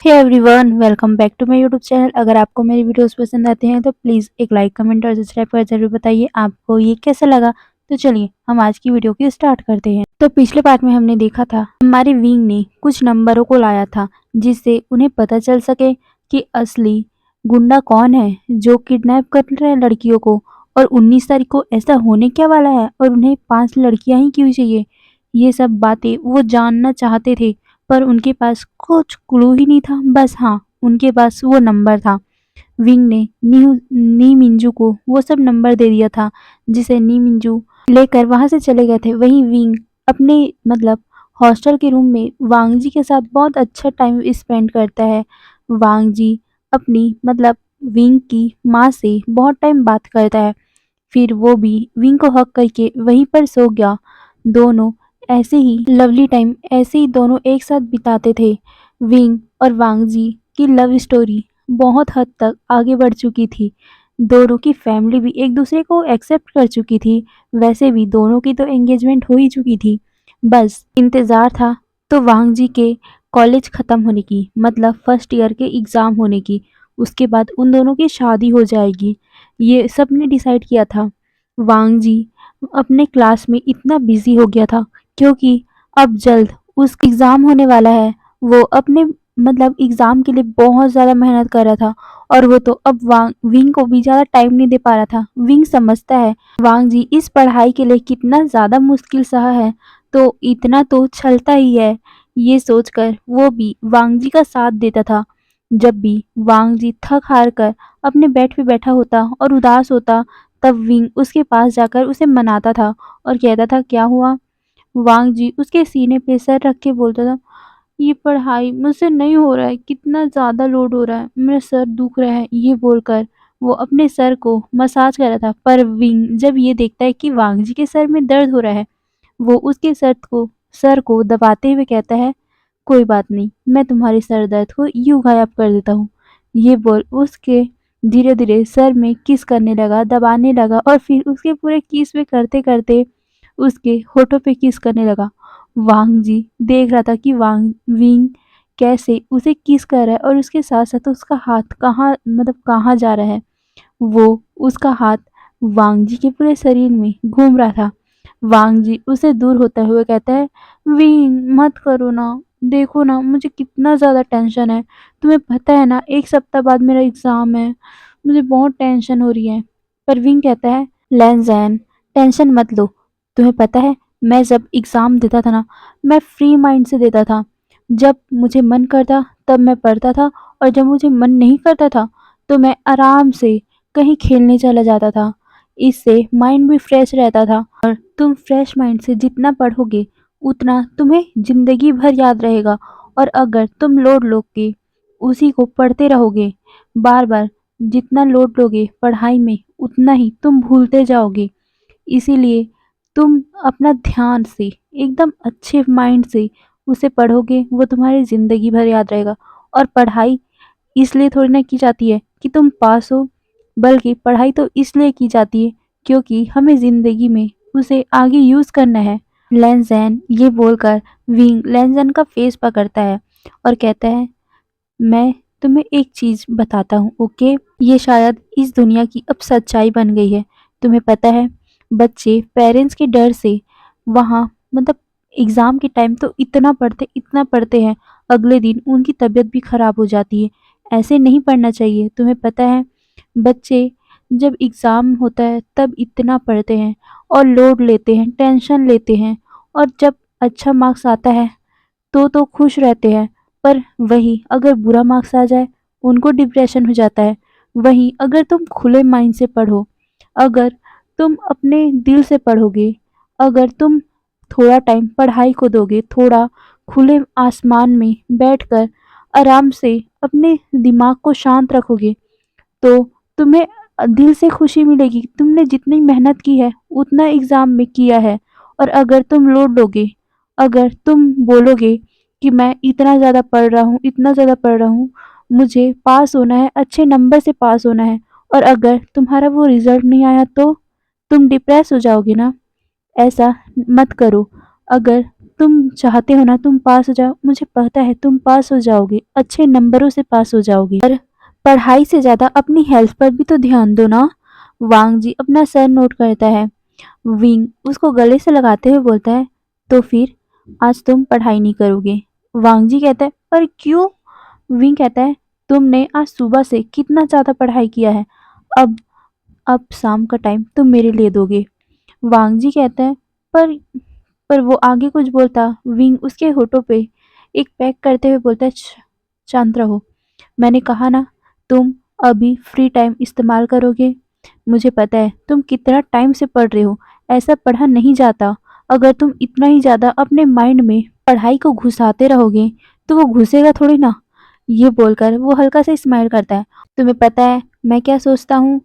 Hey everyone, welcome back to my YouTube channel. अगर आपको मेरी वीडियोस पसंद आते हैं तो प्लीज़ एक लाइक, कमेंट और सब्सक्राइब कर ज़रूर बताइए आपको ये कैसा लगा। तो चलिए हम आज की वीडियो की स्टार्ट करते हैं। तो पिछले पार्ट में हमने देखा था हमारे विंग ने कुछ नंबरों को लाया था जिससे उन्हें पता चल सके कि असली गुंडा कौन है जो किडनैप कर रहा है लड़कियों को, और 19 तारीख को ऐसा होने क्या वाला है और उन्हें 5 लड़कियां ही क्यों चाहिए। ये सब बातें वो जानना चाहते थे, पर उनके पास कुछ क्लू ही नहीं था। बस हाँ, उनके पास वो नंबर था। विंग ने नी मिंजू को वो सब नंबर दे दिया था, जिसे नी मिंजू लेकर वहां से चले गए थे। वहीं विंग अपने मतलब हॉस्टल के रूम में वांग जी के साथ बहुत अच्छा टाइम स्पेंड करता है। वांग जी अपनी विंग की माँ से बहुत टाइम बात करता है। फिर वो भी विंग को हग करके वहीं पर सो गया। दोनों ऐसे ही लवली टाइम ऐसे ही दोनों एक साथ बिताते थे। विंग और वांग जी की लव स्टोरी बहुत हद तक आगे बढ़ चुकी थी। दोनों की फैमिली भी एक दूसरे को एक्सेप्ट कर चुकी थी। वैसे भी दोनों की तो एंगेजमेंट हो ही चुकी थी। बस इंतज़ार था तो वांग जी के कॉलेज ख़त्म होने की, मतलब फर्स्ट ईयर के एग्ज़ाम होने की। उसके बाद उन दोनों की शादी हो जाएगी, ये सबने डिसाइड किया था। वांग जी अपने क्लास में इतना बिजी हो गया था क्योंकि अब जल्द उसका एग्ज़ाम होने वाला है। वो अपने एग्ज़ाम के लिए बहुत ज़्यादा मेहनत कर रहा था, और वो तो अब विंग को भी ज़्यादा टाइम नहीं दे पा रहा था। विंग समझता है वांग जी इस पढ़ाई के लिए कितना ज़्यादा मुश्किल सहा है, तो इतना तो छलता ही है। ये सोचकर वो भी वांग जी का साथ देता था। जब भी वांग जी थक हार कर अपने बेड पे बैठा होता और उदास होता, तब विंग उसके पास जाकर उसे मनाता था और कहता था, क्या हुआ? वांग जी उसके सीने पे सर रख के बोलता था, ये पढ़ाई मुझसे नहीं हो रहा है, कितना ज़्यादा लोड हो रहा है, मेरा सर दुख रहा है। ये बोलकर वो अपने सर को मसाज कर रहा था। पर विंग जब ये देखता है कि वांग जी के सर में दर्द हो रहा है, वो उसके सर को दबाते हुए कहता है, कोई बात नहीं, मैं तुम्हारे सर दर्द को यूँ गायब कर देता हूँ। ये बोल उसके धीरे-धीरे सर में किस करने लगा, दबाने लगा, और फिर उसके पूरे किस में करते-करते उसके होठों पे किस करने लगा। वांग जी देख रहा था कि विंग कैसे उसे किस कर रहा है, और उसके साथ-साथ उसका हाथ कहाँ जा रहा है। वो उसका हाथ वांग जी के पूरे शरीर में घूम रहा था। वांग जी उसे दूर होते हुए कहता है, विंग मत करो ना, देखो ना मुझे कितना ज़्यादा टेंशन है। तुम्हें पता है ना 1 सप्ताह बाद मेरा एग्ज़ाम है, मुझे बहुत टेंशन हो रही है। पर विंग कहता है, लैंज़ैन टेंशन मत लो, तुम्हें पता है मैं जब एग्ज़ाम देता था ना, मैं फ्री माइंड से देता था। जब मुझे मन करता तब मैं पढ़ता था, और जब मुझे मन नहीं करता था तो मैं आराम से कहीं खेलने चला जाता था। इससे माइंड भी फ्रेश रहता था, और तुम फ्रेश माइंड से जितना पढ़ोगे उतना तुम्हें ज़िंदगी भर याद रहेगा। और अगर तुम लोड लोगे, उसी को पढ़ते रहोगे बार-बार, जितना लोड लोगे पढ़ाई में उतना ही तुम भूलते जाओगे। इसीलिए तुम अपना ध्यान से एकदम अच्छे माइंड से उसे पढ़ोगे, वो तुम्हारी ज़िंदगी भर याद रहेगा। और पढ़ाई इसलिए थोड़ी ना की जाती है कि तुम पास हो, बल्कि पढ़ाई तो इसलिए की जाती है क्योंकि हमें ज़िंदगी में उसे आगे यूज़ करना है। लैंज़ैन ये बोलकर विंग लैंज़ैन का फेस पकड़ता है और कहता है, मैं तुम्हें एक चीज़ बताता हूँ, ओके? ये शायद इस दुनिया की अब सच्चाई बन गई है। तुम्हें पता है, बच्चे पेरेंट्स के डर से वहाँ एग्ज़ाम के टाइम तो इतना पढ़ते हैं, अगले दिन उनकी तबीयत भी खराब हो जाती है। ऐसे नहीं पढ़ना चाहिए। तुम्हें पता है, बच्चे जब एग्ज़ाम होता है तब इतना पढ़ते हैं और लोड लेते हैं, टेंशन लेते हैं, और जब अच्छा मार्क्स आता है तो खुश रहते हैं। पर वहीं अगर बुरा मार्क्स आ जाए, उनको डिप्रेशन हो जाता है। वहीं अगर तुम खुले माइंड से पढ़ो, अगर तुम अपने दिल से पढ़ोगे, अगर तुम थोड़ा टाइम पढ़ाई को दोगे, थोड़ा खुले आसमान में बैठकर आराम से अपने दिमाग को शांत रखोगे, तो तुम्हें दिल से खुशी मिलेगी। तुमने जितनी मेहनत की है, उतना एग्ज़ाम में किया है। और अगर तुम लोड लोगे, अगर तुम बोलोगे कि मैं इतना ज़्यादा पढ़ रहा हूँ, इतना ज़्यादा पढ़ रहा हूँ, मुझे पास होना है, अच्छे नंबर से पास होना है, और अगर तुम्हारा वो रिज़ल्ट नहीं आया तो तुम डिप्रेस हो जाओगे ना। ऐसा मत करो। अगर तुम चाहते हो ना तुम पास हो जाओ, मुझे पता है तुम पास हो जाओगे, अच्छे नंबरों से पास हो जाओगे, पर पढ़ाई से ज़्यादा अपनी हेल्थ पर भी तो ध्यान दो ना। वांग जी अपना सर नोट करता है। विंग उसको गले से लगाते हुए बोलता है, तो फिर आज तुम पढ़ाई नहीं करोगे। वांग जी कहता है, पर क्यों? विंग कहता है, तुमने आज सुबह से कितना ज़्यादा पढ़ाई किया है, अब अब शाम का टाइम तुम मेरे लिए दोगे। वांग जी कहते हैं, पर वो आगे कुछ बोलता, विंग उसके होठों पे एक पैक करते हुए बोलता है, शांत रहो, मैंने कहा ना तुम अभी फ्री टाइम इस्तेमाल करोगे। मुझे पता है तुम कितना टाइम से पढ़ रहे हो, ऐसा पढ़ा नहीं जाता। अगर तुम इतना ही ज़्यादा अपने माइंड में पढ़ाई को घुसाते रहोगे तो वो घुसेगा थोड़ी ना। ये बोलकर वो हल्का सा स्माइल करता है। तुम्हें पता है मैं क्या सोचता हूँ?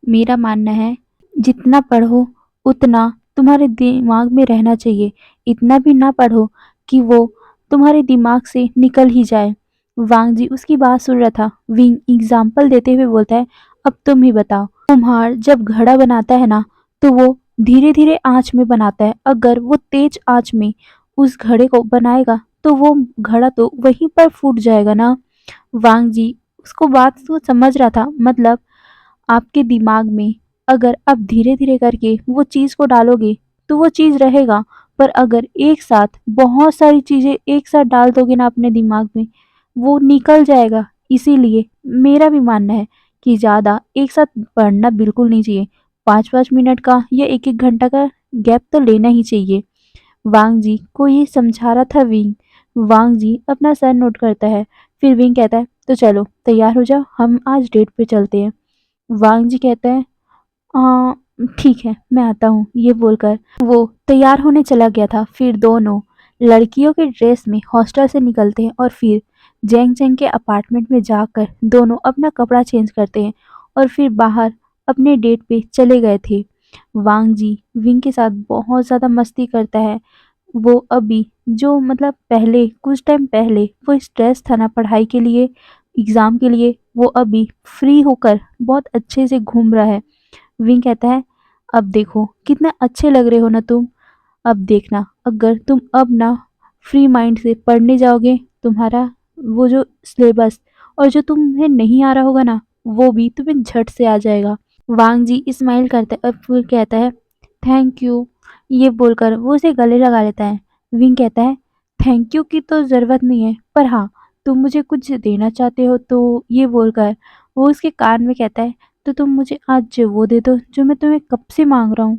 मेरा मानना है जितना पढ़ो उतना तुम्हारे दिमाग में रहना चाहिए, इतना भी ना पढ़ो कि वो तुम्हारे दिमाग से निकल ही जाए। वांग जी उसकी बात सुन रहा था। विंग एग्जाम्पल देते हुए बोलता है, अब तुम ही बताओ, कुम्हार जब घड़ा बनाता है ना तो वो धीरे धीरे आंच में बनाता है, अगर वो तेज आंच में उस घड़े को बनाएगा तो वो घड़ा तो वहीं पर फूट जाएगा ना। वांग जी उसको बात तो समझ रहा था, मतलब आपके दिमाग में अगर आप धीरे-धीरे करके वो चीज़ को डालोगे, तो वो चीज़ रहेगा, पर अगर एक साथ बहुत सारी चीज़ें एक साथ डाल दोगे ना अपने दिमाग में, वो निकल जाएगा। इसीलिए मेरा भी मानना है कि ज़्यादा एक साथ पढ़ना बिल्कुल नहीं चाहिए। 5-5 मिनट का या 1-1 घंटा का गैप तो लेना ही चाहिए। वांग जी को ये समझा रहा था विंग। वांग जी अपना सर नोट करता है। फिर विंग कहता है, तो चलो तैयार हो जाओ, हम आज डेट पे चलते हैं। वांग जी कहता है, ठीक है मैं आता हूँ। ये बोलकर वो तैयार होने चला गया था। फिर दोनों लड़कियों के ड्रेस में हॉस्टल से निकलते हैं और फिर जेंग जेंग के अपार्टमेंट में जाकर दोनों अपना कपड़ा चेंज करते हैं और फिर बाहर अपने डेट पे चले गए थे। वांग जी विंग के साथ बहुत ज़्यादा मस्ती करता है। वो अभी जो मतलब पहले कुछ टाइम पहले वो स्ट्रेस था ना पढ़ाई के लिए, एग्ज़ाम के लिए, वो अभी फ्री होकर बहुत अच्छे से घूम रहा है। विंग कहता है, अब देखो कितने अच्छे लग रहे हो ना तुम। अब देखना अगर तुम अब ना फ्री माइंड से पढ़ने जाओगे, तुम्हारा वो जो सिलेबस और जो तुम्हें नहीं आ रहा होगा ना वो भी तुम्हें झट से आ जाएगा। वांग जी स्माइल करता है और फिर कहता है, थैंक यू। ये बोलकर वो उसे गले लगा लेता है। विंग कहता है, थैंक यू की तो ज़रूरत नहीं है, पर हाँ तुम मुझे कुछ देना चाहते हो तो। ये बोलकर वो उसके कान में कहता है, तो तुम मुझे आज वो दे दो जो मैं तुम्हें कब से मांग रहा हूँ।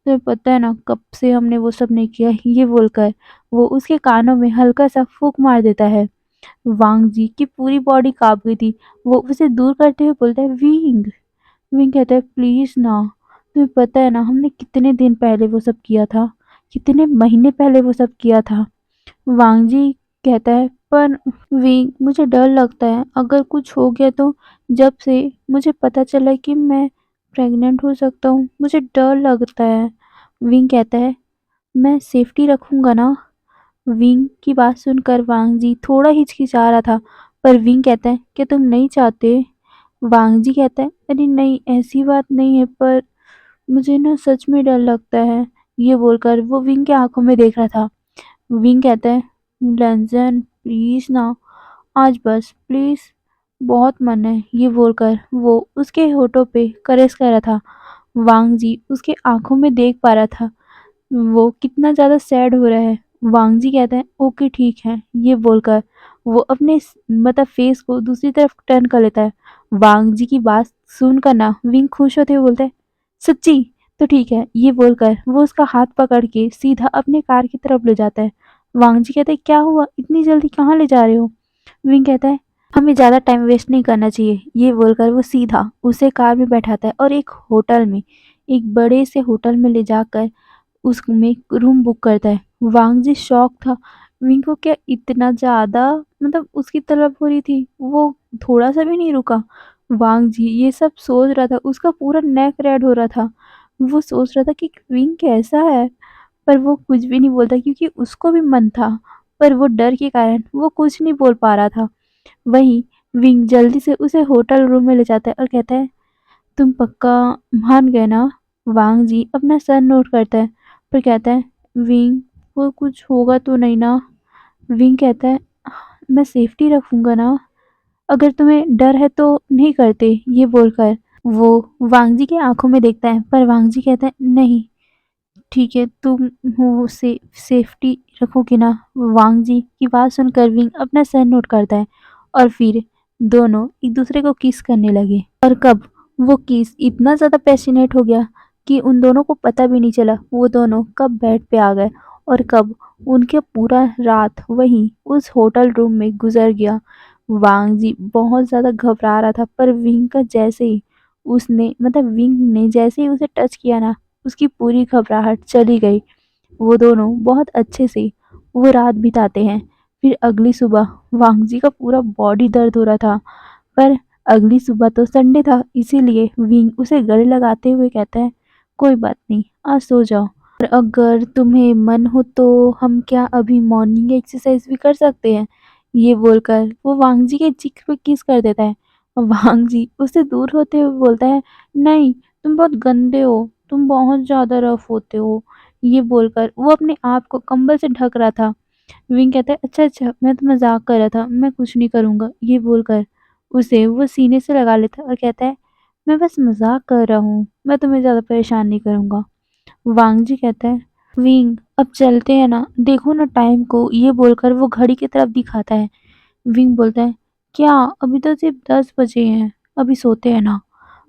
तुम्हें पता है ना कब से हमने वो सब नहीं किया। ये बोलकर वो उसके कानों में हल्का सा फूंक मार देता है। वांग जी की पूरी बॉडी कांप गई थी। वो उसे दूर करते हुए बोलता है, विंग। विंग कहता है, प्लीज ना, तुम्हें पता है ना हमने कितने दिन पहले वो सब किया था, कितने महीने पहले वो सब किया था। वांग जी कहता है, पर विंग मुझे डर लगता है अगर कुछ हो गया तो। जब से मुझे पता चला कि मैं प्रेग्नेंट हो सकता हूँ मुझे डर लगता है। विंग कहता है, मैं सेफ्टी रखूंगा ना। विंग की बात सुनकर वांग जी थोड़ा हिचकिचा रहा था, पर विंग कहता है, क्या तुम नहीं चाहते? वांग जी कहता है, अरे नहीं ऐसी बात नहीं है, पर मुझे ना सच में डर लगता है। ये बोलकर वो विंग की आंखों में देख रहा था। विंग कहता है, लंजन प्लीज ना, आज बस प्लीज, बहुत मन है। ये बोलकर वो उसके होठों पे करेस कर रहा था। वांग जी उसके आंखों में देख पा रहा था वो कितना ज़्यादा सैड हो रहा है। वांग जी कहता है, ओके ठीक है। ये बोलकर वो अपने मतलब फेस को दूसरी तरफ टर्न कर लेता है। वांग जी की बात सुनकर ना विंग खुश होते हुए बोलता है, सच्ची? तो ठीक है। ये बोलकर वो उसका हाथ पकड़ के सीधा अपने कार की तरफ ले जाता है। वांग जी कहते हैं, क्या हुआ, इतनी जल्दी कहाँ ले जा रहे हो? विंग कहता है, हमें ज़्यादा टाइम वेस्ट नहीं करना चाहिए। ये बोलकर वो सीधा उसे कार में बैठाता है और एक होटल में, एक बड़े से होटल में ले जाकर उसमें रूम बुक करता है। वांग जी शॉक था। विंग को क्या इतना ज़्यादा मतलब उसकी तलब हो रही थी, वो थोड़ा सा भी नहीं रुका। वांग जी ये सब सोच रहा था, उसका पूरा नेक रेड हो रहा था। वो सोच रहा था कि विंग कैसा है, पर वो कुछ भी नहीं बोलता क्योंकि उसको भी मन था, पर वो डर के कारण वो कुछ नहीं बोल पा रहा था। वहीं विंग जल्दी से उसे होटल रूम में ले जाता है और कहता है, तुम पक्का मान गए ना? वांग जी अपना सर नोट करता है पर कहता है, विंग वो कुछ होगा तो नहीं ना? विंग कहता है, मैं सेफ्टी रखूँगा ना, अगर तुम्हें डर है तो नहीं करते, ये बोलकर वो वांगजी की आँखों में देखता है, पर वांगजी कहता है, नहीं, ठीक है, तुम वो सेफ्टी रखोगे ना? वांगजी की बात सुनकर विंग अपना सर नोट करता है और फिर दोनों एक दूसरे को किस करने लगे। और कब वो किस इतना ज़्यादा पैशनेट हो गया कि उन दोनों को पता भी नहीं चला वो दोनों कब बेड पे आ गए और कब उनके पूरा रात वहीं उस होटल रूम में गुजर गया। वांगजी बहुत ज़्यादा घबरा रहा था, पर विंग का जैसे ही उसने मतलब विंग ने जैसे ही उसे टच किया ना, उसकी पूरी घबराहट चली गई। वो दोनों बहुत अच्छे से वो रात बिताते हैं। फिर अगली सुबह वांगजी का पूरा बॉडी दर्द हो रहा था, पर अगली सुबह तो संडे था, इसीलिए विंग उसे गले लगाते हुए कहता है, कोई बात नहीं, आज सो जाओ, और अगर तुम्हें मन हो तो हम क्या अभी मॉर्निंग एक्सरसाइज भी कर सकते हैं, ये बोलकर वो वांगजी के चिक पे किस कर देता है। और वांगजी उससे दूर होते हुए बोलता है, नहीं, तुम बहुत गंदे हो, तुम बहुत ज़्यादा रफ होते हो, ये बोलकर वो अपने आप को कंबल से ढक रहा था। विंग कहता है, अच्छा अच्छा, मैं तो मजाक कर रहा था, मैं कुछ नहीं करूँगा, ये बोलकर उसे वो सीने से लगा लेता है और कहता है, मैं बस मजाक कर रहा हूँ, मैं तुम्हें ज़्यादा परेशान नहीं करूँगा। वांगजी कहता है, विंग अब चलते हैं ना, देखो ना टाइम को, ये बोलकर वो घड़ी की तरफ दिखाता है। विंग बोलता है, क्या, अभी तो सिर्फ 10 बजे हैं, अभी सोते हैं ना।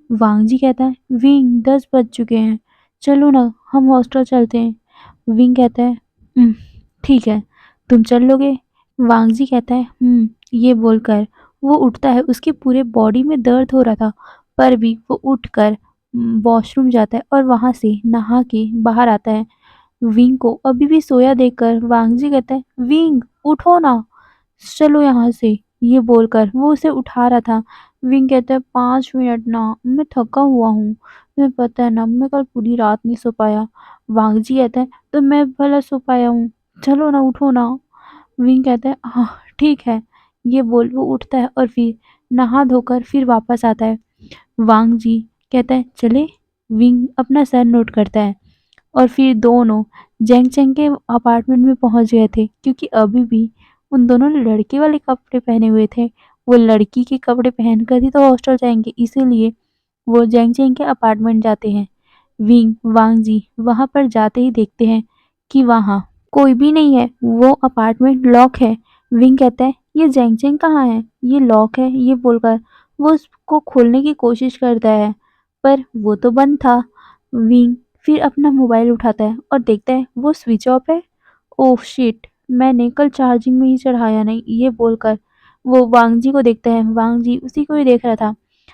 वांगजी कहता है, विंग 10 बज चुके हैं, चलो ना हम हॉस्टल चलते हैं। विंग कहता है, "उम, ठीक है, तुम चल लोगे?" वांगजी कहता है, ये बोलकर वो उठता है, उसके पूरे बॉडी में दर्द हो रहा था, पर भी वो उठकर वॉशरूम जाता है और वहाँ से नहा के बाहर आता है। विंग को अभी भी सोया देखकर वांगजी कहता है, विंग उठो ना, चलो यहाँ से, ये बोलकर वो उसे उठा रहा था। विंग कहता है, 5 मिनट ना, मैं थका हुआ हूँ, तुम्हें पता है ना, मैं कल पूरी रात नहीं सो पाया। वांगजी कहता है, तो मैं भला सो पाया हूँ, चलो ना, उठो ना। विंग कहता है, हाँ ठीक है, ये बोल वो उठता है और फिर नहा धोकर फिर वापस आता है। वांगजी कहता है, चले। विंग अपना सर नोट करता है और फिर दोनों जेंग चेंग के अपार्टमेंट में पहुंच गए थे, क्योंकि अभी भी उन दोनों ने लड़के वाले कपड़े पहने हुए थे। वो लड़की के कपड़े पहनकर ही तो हॉस्टल जाएंगे, इसीलिए वो जेंग चेंग के अपार्टमेंट जाते हैं। विंग वांगजी वहां पर जाते ही देखते हैं कि वहां कोई भी नहीं है, वो अपार्टमेंट लॉक है। विंग कहता है, ये जेंग चेंग कहाँ है, ये लॉक है, ये बोलकर वो उसको खोलने की कोशिश करता है, पर वो तो बंद था। विंग फिर अपना मोबाइल उठाता है और देखता है वो स्विच ऑफ है। ओह शिट, मैंने कल चार्जिंग में ही चढ़ाया नहीं, ये बोलकर वो वांगजी को देखता है। वांगजी उसी को ही देख रहा था।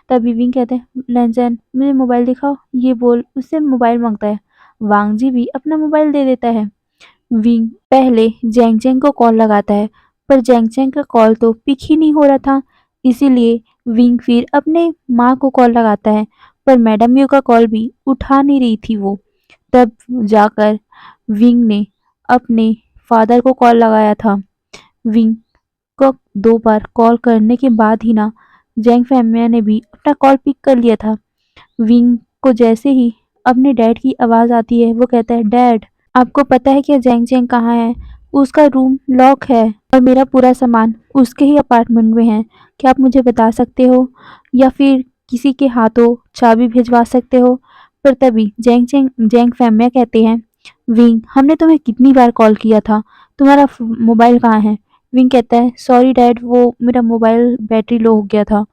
तभी विंग कहते हैं, लेंजन मुझे मोबाइल दिखाओ, ये बोल उससे मोबाइल मांगता है। वांगजी भी अपना मोबाइल दे देता है। विंग पहले जैंग चैंग को कॉल लगाता है, पर जैंग चैंग का कॉल तो पिक ही नहीं हो रहा था, इसीलिए विंग फिर अपने माँ को कॉल लगाता है, पर मैडम यू का कॉल भी उठा नहीं रही थी वो। तब जाकर विंग ने अपने फादर को कॉल लगाया था। विंग को 2 बार कॉल करने के बाद ही ना जैंग फैमिया ने भी अपना कॉल पिक कर लिया था। विंग को जैसे ही अपने डैड की आवाज़ आती है, वो कहता है, डैड आपको पता है क्या जैंग जैंग कहाँ है? उसका रूम लॉक है और मेरा पूरा सामान उसके ही अपार्टमेंट में है। क्या आप मुझे बता सकते हो या फिर किसी के हाथों चाबी भिजवा सकते हो? पर तभी जैंग फैमिया कहते हैं, विंग हमने तुम्हें कितनी बार कॉल किया था, तुम्हारा मोबाइल कहाँ है? विंग कहता है, सॉरी डैड, वो मेरा मोबाइल बैटरी लो हो गया था,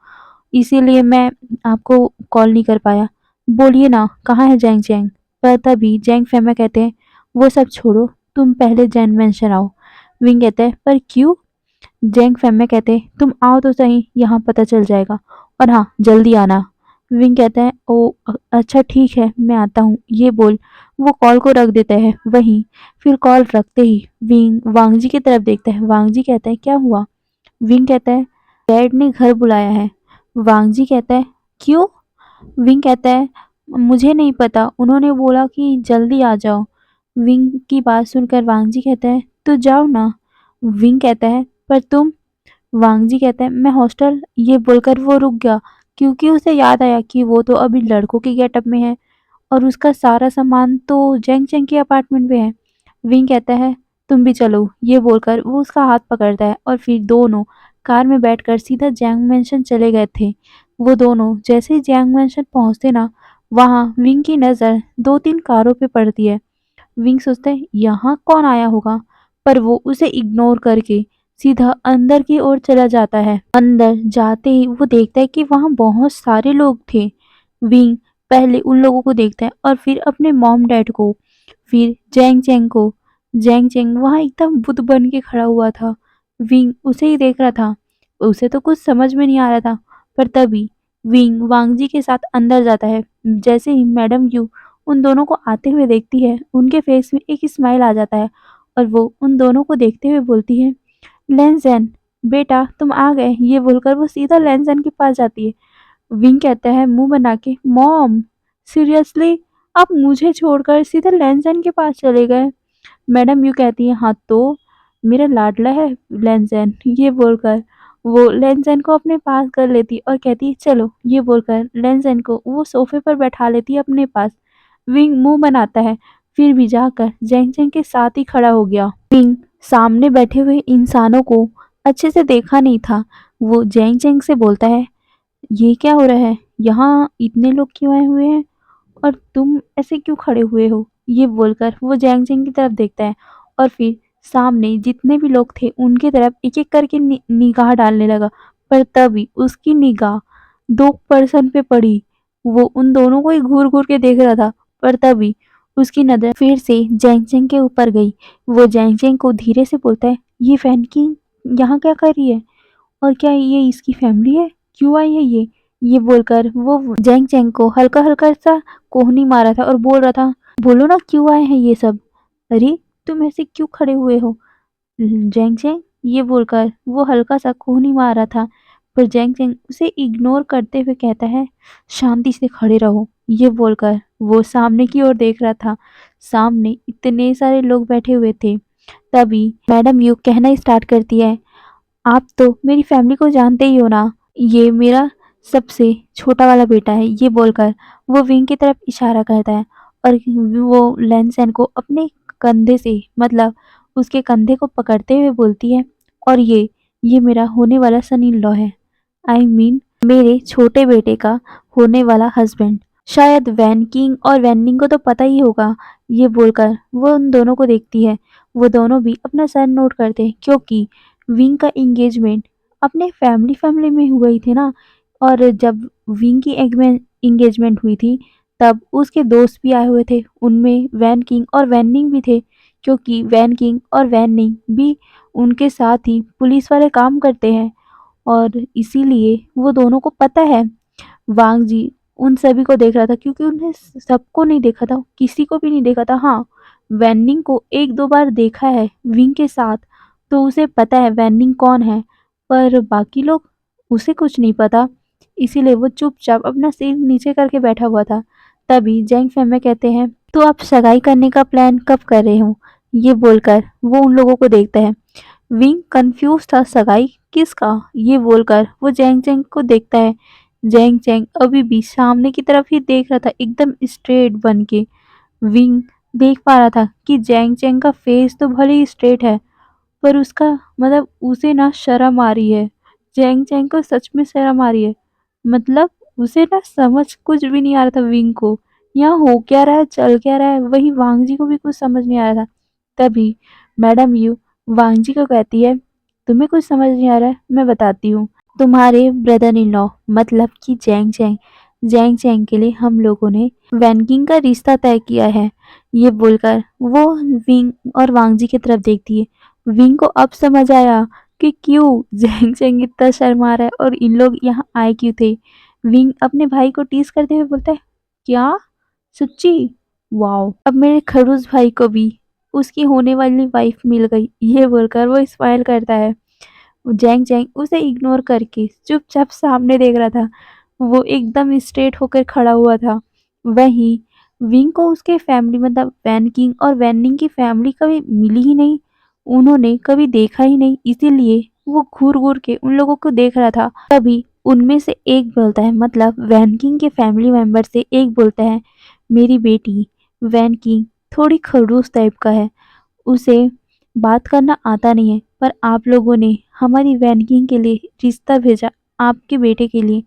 इसीलिए मैं आपको कॉल नहीं कर पाया। बोलिए ना, कहाँ है जैंग जैंग? पर तभी जैंग फैमिया कहते हैं, वो सब छोड़ो, तुम पहले जैन मेंशन आओ। विंग कहता है, पर क्यों? जैंग फैमिया कहते हैं, तुम आओ तो सही, यहाँ पता चल जाएगा, और हाँ जल्दी आना। विंग कहता है, ओ अच्छा ठीक है, मैं आता हूँ, ये बोल वो कॉल को रख देता है वहीं। फिर कॉल रखते ही विंग वांगजी की तरफ देखता है। वांगजी कहता है, क्या हुआ? विंग कहता है, डैड ने घर बुलाया है। वांगजी कहता है, क्यों? विंग कहता है, मुझे नहीं पता, उन्होंने बोला कि जल्दी आ जाओ। विंग की बात सुनकर वांगजी कहता है, तो जाओ ना। विंग कहता है, पर तुम? वांगजी कहता है, मैं हॉस्टल, ये बोलकर वो रुक गया, क्योंकि उसे याद आया कि वो तो अभी लड़कों के गेटअप में है और उसका सारा सामान तो जेंग चेंग के अपार्टमेंट में है। विंग कहता है, तुम भी चलो, ये बोलकर वो उसका हाथ पकड़ता है और फिर दोनों कार में बैठकर सीधा जैंग मैंशन चले गए थे। वो दोनों जैसे ही जैंग मैंशन पहुंचते ना, वहां विंग की नजर 2-3 कारों पे पड़ती है। विंग सोचता है यहाँ कौन आया होगा, पर वो उसे इग्नोर करके सीधा अंदर की ओर चला जाता है। अंदर जाते ही वो देखता है कि वहां बहुत सारे लोग थे। विंग पहले उन लोगों को देखता है और फिर अपने मॉम डैड को, फिर जैंग चैंग को। जैंग चैंग वहां एकदम बुद्ध बन के खड़ा हुआ था। विंग उसे ही देख रहा था। उसे तो कुछ समझ में नहीं आ रहा था, पर तभी विंग वांगजी के साथ अंदर जाता है। जैसे ही मैडम यू उन दोनों को आते हुए देखती है, उनके फेस में एक स्माइल आ जाता है और वो उन दोनों को देखते हुए बोलती है, लेंसेन, बेटा तुम आ गए। ये बोलकर वो सीधा लेंसेन के पास जाती है। विंग कहता है मुंह बना के, मॉम सीरियसली आप मुझे छोड़कर सीधा लेंसेन के पास चले गए। मैडम यू कहती है, हाँ तो मेरा लाडला है लेंसेन। ये बोलकर वो लेंसेन को अपने पास कर लेती और कहती है चलो। ये बोलकर लेंसेन को वो सोफे पर बैठा लेती है अपने पास। विंग मुंह बनाता है, फिर भी जाकर जेंग जेंग के साथ ही खड़ा हो गया। विंग सामने बैठे हुए इंसानों को अच्छे से देखा नहीं था। वो जेंग जेंग से बोलता है, ये क्या हो रहा है, यहाँ इतने लोग क्यों आए हुए हैं और तुम ऐसे क्यों खड़े हुए हो। ये बोलकर वो जैंग जैंग की तरफ देखता है और फिर सामने जितने भी लोग थे उनकी तरफ एक एक करके निगाह डालने लगा। पर तभी उसकी निगाह 2 पर्सन पे पड़ी। वो उन दोनों को ही घूर घूर के देख रहा था, पर तभी उसकी नजर फिर से जैंग जैंग के ऊपर गई। वो जैंग जैंग को धीरे से बोलता है, ये फैन की यहाँ क्या कर रही है और क्या ये इसकी फैमिली है, क्यों आई है ये। ये बोलकर वो जैंग चैंग को हल्का हल्का सा कोहनी मारा था और बोल रहा था, बोलो ना क्यों आए हैं ये सब। अरे तुम ऐसे क्यों खड़े हुए हो जैंग चैंग। ये बोलकर वो हल्का सा कोहनी मार रहा था, पर जैंग चैंग उसे इग्नोर करते हुए कहता है, शांति से खड़े रहो। ये बोलकर वो सामने की ओर देख रहा था। सामने इतने सारे लोग बैठे हुए थे। तभी मैडम यू कहना स्टार्ट करती है, आप तो मेरी फैमिली को जानते ही हो ना, ये मेरा सबसे छोटा वाला बेटा है। ये बोलकर वो विंग की तरफ इशारा करता है और वो लेंसेन को अपने कंधे से, मतलब उसके कंधे को पकड़ते हुए बोलती है, और ये मेरा होने वाला सन इन लॉ है। आई मीन मेरे छोटे बेटे का होने वाला हस्बैंड। शायद वैन किंग और वैनिंग को तो पता ही होगा। ये बोलकर वो उन दोनों को देखती है। वो दोनों भी अपना सर नोट करते हैं, क्योंकि विंग का एंगेजमेंट अपने फैमिली फैमिली में हुई थी ना। और जब विंग की एंगेजमेंट हुई थी, तब उसके दोस्त भी आए हुए थे। उनमें वैन किंग और वैनिंग भी थे, क्योंकि वैन किंग और वैनिंग भी उनके साथ ही पुलिस वाले काम करते हैं और इसीलिए वो दोनों को पता है। वांग जी उन सभी को देख रहा था, क्योंकि उन्हें सबको नहीं देखा था, किसी को भी नहीं देखा था। हाँ, वैनिंग को 1-2 बार देखा है विंग के साथ, तो उसे पता है वैनिंग कौन है, पर बाकी लोग उसे कुछ नहीं पता। इसीलिए वो चुपचाप अपना सिर नीचे करके बैठा हुआ था। तभी जैंग फेमे कहते हैं, तो आप सगाई करने का प्लान कब कर रहे हो। ये बोलकर वो उन लोगों को देखता है। विंग कंफ्यूज था, सगाई किसका। ये बोलकर वो जैंग जैंग को देखता है। जैंग जैंग अभी भी सामने की तरफ ही देख रहा था, एकदम स्ट्रेट बन के। विंग देख पा रहा था कि जैंग जैंग का फेस तो भले ही स्ट्रेट है, पर उसका मतलब उसे ना शर्म आ रही है। जैंग जैंग को सच में शर्म आ रही है। मतलब उसे ना समझ कुछ भी नहीं आ रहा था विंग को, यहाँ हो क्या रहा है, चल क्या रहा है। वही वांग जी को भी कुछ समझ नहीं आ रहा था। तभी मैडम यू वांग जी को कहती है, तुम्हें कुछ समझ नहीं आ रहा है, मैं बताती हूँ। तुम्हारे ब्रदर इन लॉ मतलब कि जैंग जैंग के लिए हम लोगों ने वैनकिंग का रिश्ता तय किया है। ये बोलकर वो विंग और वांग जी की तरफ देखती है। विंग को अब समझ आया कि क्यों जैंग जैंग इतना शर्मा रहा है और इन लोग यहाँ आए क्यों थे। विंग अपने भाई को टीज करते हुए बोलता है, क्या सच्ची, वाओ, अब मेरे खड़ूस भाई को भी उसकी होने वाली वाइफ मिल गई। ये बोलकर वो स्माइल करता है। जैंग जैंग उसे इग्नोर करके चुपचाप सामने देख रहा था। वो एकदम स्ट्रेट होकर खड़ा हुआ था। वहीं विंग को उसके फैमिली मतलब वैन किंग और वैनिंग की फैमिली कभी मिली ही नहीं, उन्होंने कभी देखा ही नहीं, इसीलिए वो घूर घूर के उन लोगों को देख रहा था। तभी उनमें से एक बोलता है, मतलब वैन किंग के फैमिली मेंबर से एक बोलता है, मेरी बेटी वैन किंग थोड़ी खड़ूस टाइप का है, उसे बात करना आता नहीं है, पर आप लोगों ने हमारी वैनकिंग के लिए रिश्ता भेजा, आपके बेटे के लिए।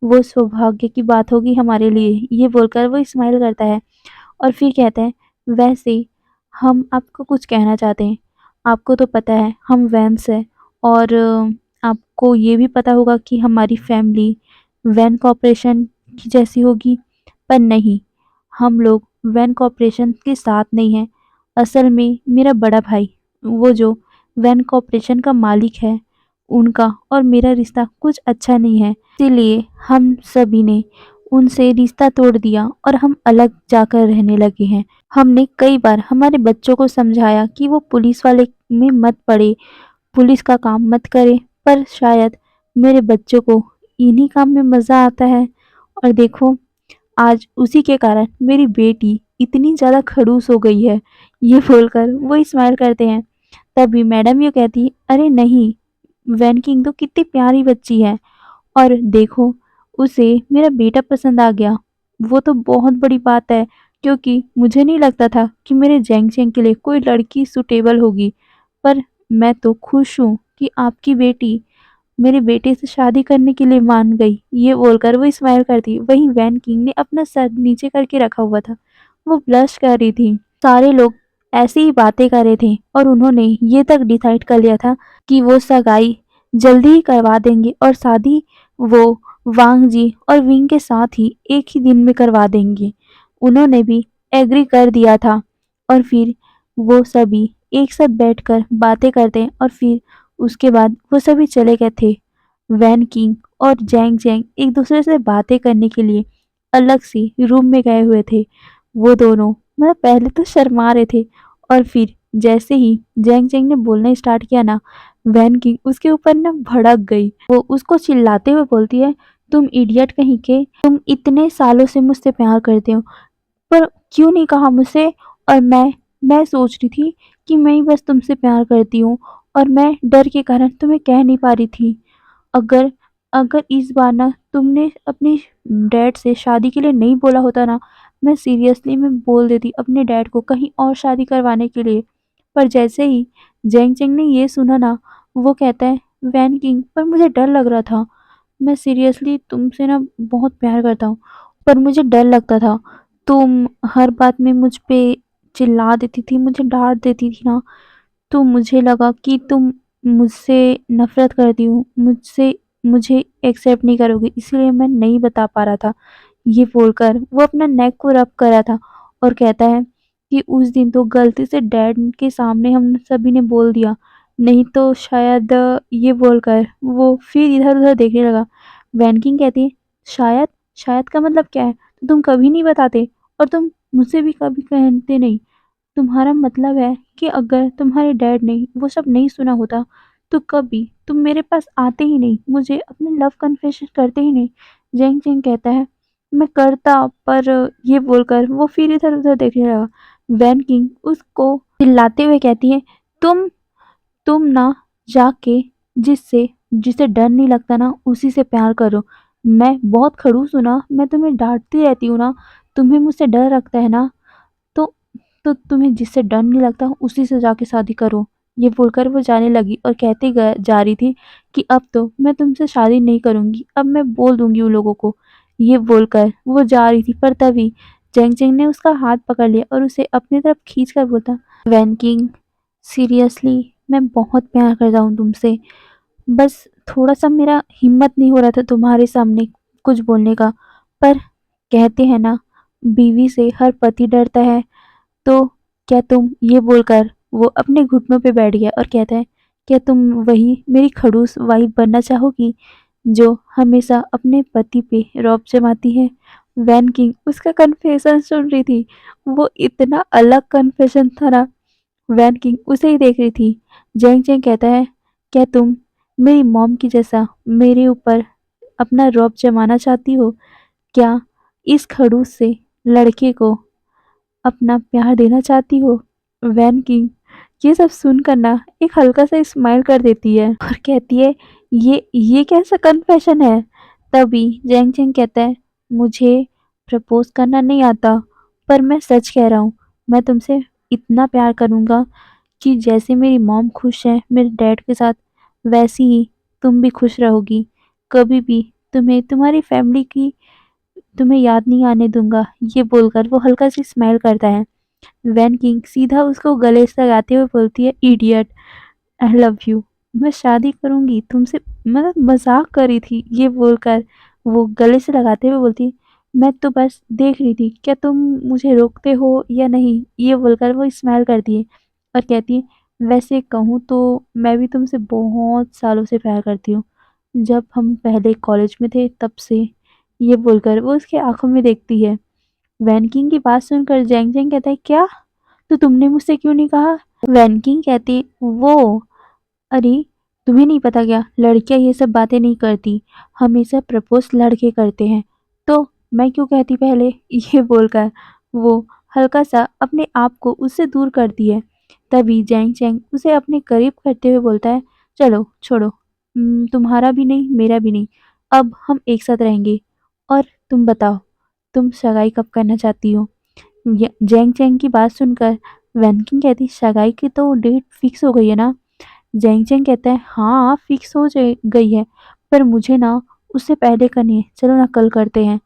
वो सौभाग्य की बात होगी हमारे लिए। ये बोलकर वो स्माइल करता है और फिर कहता है, वैसे हम आपको कुछ कहना चाहते हैं। आपको तो पता है हम वैन्स हैं, और आपको ये भी पता होगा कि हमारी फैमिली वैन कॉर्पोरेशन की जैसी होगी, पर नहीं, हम लोग वैन कॉर्पोरेशन के साथ नहीं हैं। असल में मेरा बड़ा भाई, वो जो वैन कॉर्पोरेशन का मालिक है, उनका और मेरा रिश्ता कुछ अच्छा नहीं है। इसीलिए हम सभी ने उनसे रिश्ता तोड़ दिया और हम अलग जाकर रहने लगे हैं। हमने कई बार हमारे बच्चों को समझाया कि वो पुलिस वाले में मत पड़े, पुलिस का काम मत करे, पर शायद मेरे बच्चों को इन्हीं काम में मज़ा आता है। और देखो, आज उसी के कारण मेरी बेटी इतनी ज़्यादा खड़ूस हो गई है। ये बोलकर वो स्माइल करते हैं। तभी मैडम ये कहती, अरे नहीं, वैन किंग तो कितनी प्यारी बच्ची है, और देखो, उसे मेरा बेटा पसंद आ गया। वो तो बहुत बड़ी बात है, क्योंकि मुझे नहीं लगता था कि मेरे जैंग चैंग के लिए कोई लड़की सूटेबल होगी। पर मैं तो खुश हूँ कि आपकी बेटी मेरे बेटे से शादी करने के लिए मान गई। ये बोलकर वो स्माइल करती। वहीं वैन किंग ने अपना सर नीचे करके रखा हुआ था। वो ब्लश कर रही थी। सारे लोग ऐसी ही बातें कर रहे थे, और उन्होंने ये तक डिसाइड कर लिया था कि वो सगाई जल्दी ही करवा देंगे, और शादी वो वांग जी और विंग के साथ ही एक ही दिन में करवा देंगे। उन्होंने भी एग्री कर दिया था, और फिर वो सभी एक साथ बैठकर बातें करते, और फिर उसके बाद वो सभी चले गए थे। वैन किंग और जैंग जैंग एक दूसरे से बातें करने के लिए अलग सी रूम में गए हुए थे। वो दोनों मतलब पहले तो शर्मा रहे थे, और फिर जैसे ही जैंग जैंग ने बोलना स्टार्ट किया ना, वैन किंग उसके ऊपर ना भड़क गई। वो उसको चिल्लाते हुए बोलती है, तुम इडियट कहीं के, तुम इतने सालों से मुझसे प्यार करते हो, पर क्यों नहीं कहा मुझसे? और मैं सोच रही थी कि मैं ही बस तुमसे प्यार करती हूँ, और मैं डर के कारण तुम्हें कह नहीं पा रही थी। अगर अगर इस बार ना तुमने अपने डैड से शादी के लिए नहीं बोला होता ना, मैं सीरियसली मैं बोल देती अपने डैड को कहीं और शादी करवाने के लिए। पर जैसे ही जेंग जेंग ने ये सुना ना, वो कहता है, वैन किंग, पर मुझे डर लग रहा था। मैं सीरियसली तुमसे ना बहुत प्यार करता हूँ, पर मुझे डर लगता था। तुम हर बात में मुझ पे चिल्ला देती थी, मुझे डांट देती थी ना, तो मुझे लगा कि तुम मुझसे नफ़रत करती हो, मुझे एक्सेप्ट नहीं करोगी, इसलिए मैं नहीं बता पा रहा था। ये बोलकर वो अपना नेक को रब कर रहा था, और कहता है कि उस दिन तो गलती से डैड के सामने हम सभी ने बोल दिया, नहीं तो शायद ये बोलकर वो फिर इधर-उधर देखने लगा। वैन किंग कहती है, शायद? शायद का मतलब क्या है? तो तुम कभी नहीं बताते, और तुम मुझसे भी कभी कहते नहीं। तुम्हारा मतलब है कि अगर तुम्हारे डैड ने वो सब नहीं सुना होता, तो कभी तुम मेरे पास आते ही नहीं, मुझे अपने लव कन्फेशन करते ही नहीं। जेंग जेंग कहता है, मैं करता, पर ये बोलकर वो फिर इधर-उधर देखने लगा। वैन किंग उसको चिल्लाते हुए कहती है, तुम ना जाके जिससे जिसे डर नहीं लगता ना, उसी से प्यार करो। मैं बहुत खड़ूस हूँ ना, मैं तुम्हें डाँटती रहती हूँ ना, तुम्हें मुझसे डर लगता है ना, तो तुम्हें जिससे डर नहीं लगता उसी से जाके शादी करो। ये बोलकर वो जाने लगी, और कहते जा रही थी कि अब तो मैं तुमसे शादी नहीं करूँगी, अब मैं बोल दूँगी उन लोगों को। ये बोलकर वो जा रही थी, पर तभी जेंग जेंग ने उसका हाथ पकड़ लिया और उसे अपनी तरफ खींचकर बोला, वैन किंग, सीरियसली मैं बहुत प्यार करता हूँ तुमसे। बस थोड़ा-सा मेरा हिम्मत नहीं हो रहा था तुम्हारे सामने कुछ बोलने का। पर कहते हैं ना, बीवी से हर पति डरता है। तो क्या तुम, ये बोलकर वो अपने घुटनों पे बैठ गया और कहता है, क्या तुम वही मेरी खड़ूस वाइफ बनना चाहोगी, जो हमेशा अपने पति पे रौब जमाती है? वैन किंग उसका कन्फेशन सुन रही थी। वो इतना अलग कन्फेशन था ना, वैन किंग उसे ही देख रही थी। जेंग जेंग कहता है, क्या तुम मेरी मॉम की जैसा मेरे ऊपर अपना रौब जमाना चाहती हो? क्या इस खड़ूस से लड़के को अपना प्यार देना चाहती हो? वैन किंग ये सब सुनकर ना एक हल्का सा स्माइल कर देती है, और कहती है, ये कैसा कन्फेशन है? तभी जेंग जेंग कहता है, मुझे प्रपोज करना नहीं आता, पर मैं सच कह रहा हूँ, मैं तुमसे इतना प्यार करूँगा कि जैसे मेरी मॉम खुश है मेरे डैड के साथ, वैसे ही तुम भी खुश रहोगी। कभी भी तुम्हें तुम्हारी फैमिली की तुम्हें याद नहीं आने दूँगा। ये बोलकर वो हल्का-सी स्माइल करता है। वैन किंग सीधा उसको गले से लगाते हुए बोलती है, इडियट, आई लव यू। मैं शादी करूँगी तुमसे, मतलब मज़ाक कर रही थी। ये बोलकर वो गले से लगाते हुए बोलती है, मैं तो बस देख रही थी, क्या तुम मुझे रोकते हो या नहीं? ये बोलकर वो स्माइल करती है और कहती है, वैसे कहूँ तो मैं भी तुमसे बहुत सालों से प्यार करती हूँ। जब हम पहले कॉलेज में थे तब से। ये बोलकर वो उसकी आँखों में देखती है। वैन किंग की बात सुनकर ज़ैंग ज़ैंग कहता है, क्या? तो तुमने मुझसे क्यों नहीं कहा? वैन किंग कहती, वो, अरे! तुम्हें नहीं पता क्या? लड़कियाँ ये सब बातें नहीं करती, हमेशा प्रपोज़ लड़के करते हैं। तो मैं क्यों कहती पहले? ये बोलकर वो हल्का-सा अपने आप को उससे दूर करती है। तभी ज़ैंग ज़ैंग उसे अपने करीब करते हुए बोलता है, चलो छोड़ो, तुम्हारा भी नहीं, मेरा भी नहीं। अब हम एक साथ रहेंगे। और तुम बताओ, तुम सगाई कब करना चाहती हो? ज़ैंग ज़ैंग की बात सुनकर वैन किंग कहती, सगाई की तो डेट फिक्स हो गई है ना? ज़ैंग ज़ैंग कहता है, हाँ, फिक्स हो जाए गई है, पर मुझे ना उससे पहले करनी है, चलो ना कल करते हैं।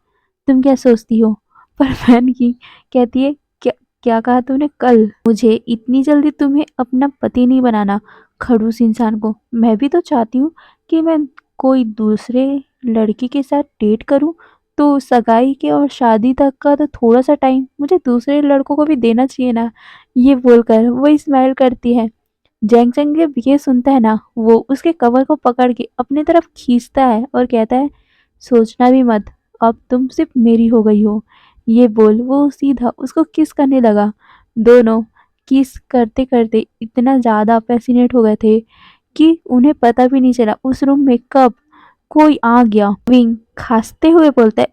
तुम क्या सोचती हो? पर वैन की कहती है, क्या क्या कहा तूने, कल? मुझे इतनी जल्दी तुम्हें अपना पति नहीं बनाना, खड़ूस इंसान को। मैं भी तो चाहती हूँ कि मैं कोई दूसरे लड़के के साथ डेट करूँ, तो सगाई के और शादी तक का तो थोड़ा-सा टाइम मुझे दूसरे लड़कों को भी देना चाहिए ना। ये बोलकर वो स्माइल करती है। जैंग जैंग जब ये सुनता है ना, वो उसके कमर को पकड़ के अपनी तरफ खींचता है और कहता है, सोचना भी मत, अब तुम सिर्फ मेरी हो गई हो। ये बोल वो सीधा उसको किस करने लगा। दोनों किस करते करते इतना ज़्यादा पैसिनेट हो गए थे कि उन्हें पता भी नहीं चला उस रूम में कब कोई आ गया। विंग खांसते हुए बोलता है,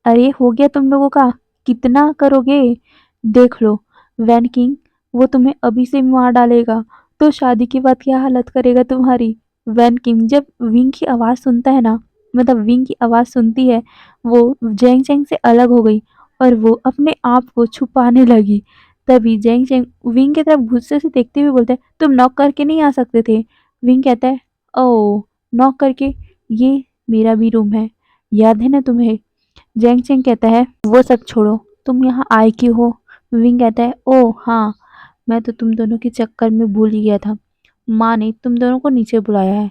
अरे हो गया तुम लोगों का, कितना करोगे? देख लो, वैन किंग वो तुम्हें अभी से मार डालेगा, तो शादी के बाद क्या हालत करेगा तुम्हारी? वैन किंग जब विंग की आवाज़ सुनता है ना, मतलब विंग की आवाज़ सुनती है, वो जेंग जेंग से अलग हो गई और वो अपने आप को छुपाने लगी। तभी जेंग जेंग विंग की तरफ गुस्से से देखते हुए बोलता है, तुम नॉक करके नहीं आ सकते थे? विंग कहता है, ओह, नॉक करके? ये मेरा भी रूम है, याद है ना तुम्हें? जेंग जेंग कहता है, वो सब छोड़ो, तुम यहाँ आए क्यों हो? विंग कहता है, ओह हाँ, मैं तो तुम दोनों के चक्कर में भूल ही गया था। माँ ने तुम दोनों को नीचे बुलाया है।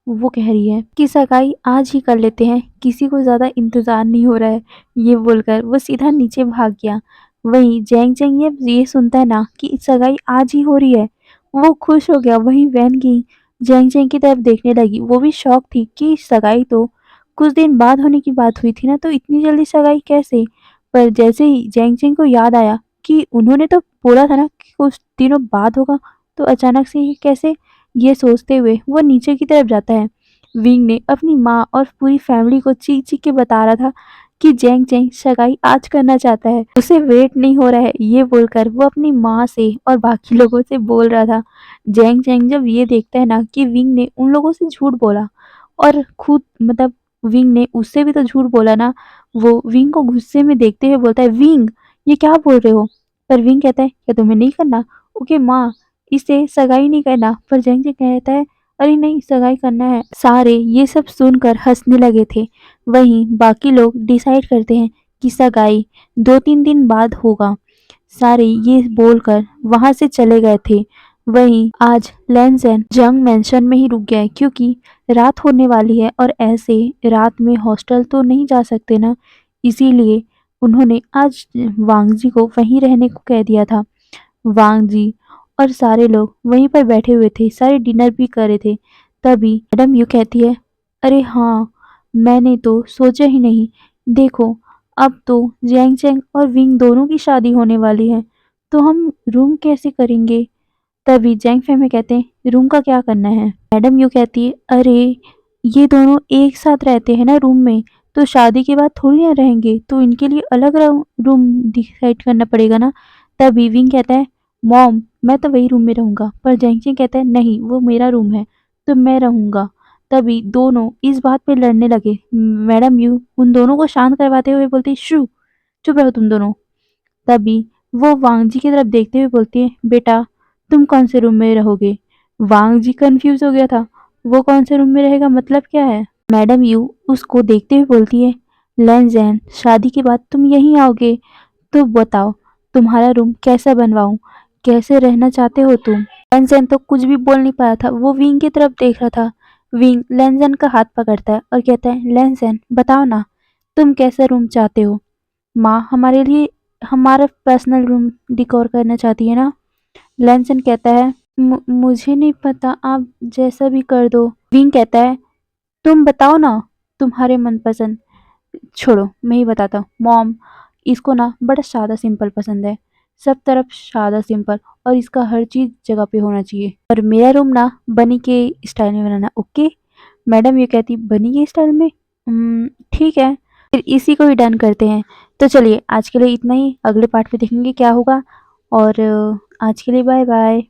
वो कह रही है कि सगाई आज ही कर लेते हैं, किसी को ज़्यादा इंतज़ार नहीं हो रहा है। ये बोलकर वो सीधा नीचे भाग गया। वहीं जेंग जेंग ये सुनता है ना कि सगाई आज ही हो रही है, वो खुश हो गया। वहीं वैन की जेंग जेंग की तरफ देखने लगी। वो भी शॉक थी कि सगाई तो कुछ दिन बाद होने की बात हुई थी ना, तो इतनी जल्दी सगाई कैसे? पर जैसे ही जेंग जेंग को याद आया कि उन्होंने तो बोला था ना कि कुछ दिनों बाद होगा, तो अचानक से ये कैसे? ये सोचते हुए वो नीचे की तरफ जाता है। विंग ने अपनी माँ और पूरी फैमिली को चीख-चीख के बता रहा था कि जेंग जेंग सगाई आज करना चाहता है। उसे वेट नहीं हो रहा है, ये बोलकर वो अपनी माँ से और बाकी लोगों से बोल रहा था। जेंग जेंग जब ये देखता है ना कि विंग ने उन लोगों से झूठ बोला और खुद, मतलब विंग ने उससे भी तो झूठ बोला ना, वो विंग को गुस्से में देखते हुए बोलता है, विंग ये क्या बोल रहे हो? पर विंग कहता है, क्या तुम्हें नहीं करना? ओके माँ, इसे सगाई नहीं करना। पर जेंग जेंग कहता है, अरे नहीं, सगाई करना है। सारे ये सब सुनकर हंसने लगे थे। वहीं बाकी लोग डिसाइड करते हैं कि सगाई 2-3 दिन बाद होगा। सारे ये बोलकर वहां से चले गए थे। वहीं आज लैंसन जंग मेंशन में ही रुक गया है, क्योंकि रात होने वाली है और ऐसे रात में हॉस्टल तो नहीं जा सकते ना, इसीलिए उन्होंने आज वांगजी को वहीं रहने को कह दिया था। वांग जी और सारे लोग वहीं पर बैठे हुए थे, सारे डिनर भी कर रहे थे। तभी मैडम यू कहती है, अरे हाँ, मैंने तो सोचा ही नहीं। देखो, अब तो जैंग चैंग और विंग दोनों की शादी होने वाली है, तो हम रूम कैसे करेंगे? तभी जैंग फैमी कहते हैं, रूम का क्या करना है? मैडम यू कहती है, अरे ये दोनों एक साथ रहते हैं ना रूम में, तो शादी के बाद थोड़ी ना रहेंगे, तो इनके लिए अलग रूम डिसाइड करना पड़ेगा ना। तभी विंग कहता है, मॉम मैं तो वही रूम में रहूंगा। पर जैंग कहता है, नहीं वो मेरा रूम है, तो मैं रहूंगा। तभी दोनों इस बात पे लड़ने लगे। मैडम यू उन दोनों को शांत करवाते हुए बोलती, शू, चुप रहो तुम दोनों। तभी वो वांगजी की तरफ देखते हुए बोलती है, बेटा तुम कौन से रूम में रहोगे? वांग जी कंफ्यूज हो गया था। वो कौन से रूम में रहेगा, मतलब क्या है? मैडम यू उसको देखते हुए बोलती है, लैंज़ैन शादी के बाद तुम यहीं आओगे, तो बताओ तुम्हारा रूम कैसा बनवाऊं, कैसे रहना चाहते हो तुम? लैंज़ैन तो कुछ भी बोल नहीं पाया था, वो विंग की तरफ देख रहा था। विंग लैंज़ैन का हाथ पकड़ता है और कहता है, लैंज़ैन बताओ ना, तुम कैसा रूम चाहते हो? माँ हमारे लिए हमारा पर्सनल रूम डिकोर करना चाहती है ना? लैंसन कहता है, मुझे नहीं पता, आप जैसा भी कर दो। विंग कहता है, तुम बताओ ना, तुम्हारे मनपसंद। छोड़ो मैं ही बताता हूँ। मॉम इसको ना बड़ा सादा सिंपल पसंद है, सब तरफ सादा सिंपल, और इसका हर चीज़ जगह पे होना चाहिए। और मेरा रूम ना बनी के स्टाइल में बनाना, ओके? मैडम ये कहती, बनी के स्टाइल में? ठीक है, फिर इसी को ही डन करते हैं। तो चलिए आज के लिए इतना ही, अगले पार्ट में देखेंगे क्या होगा। और आज के लिए बाय बाय।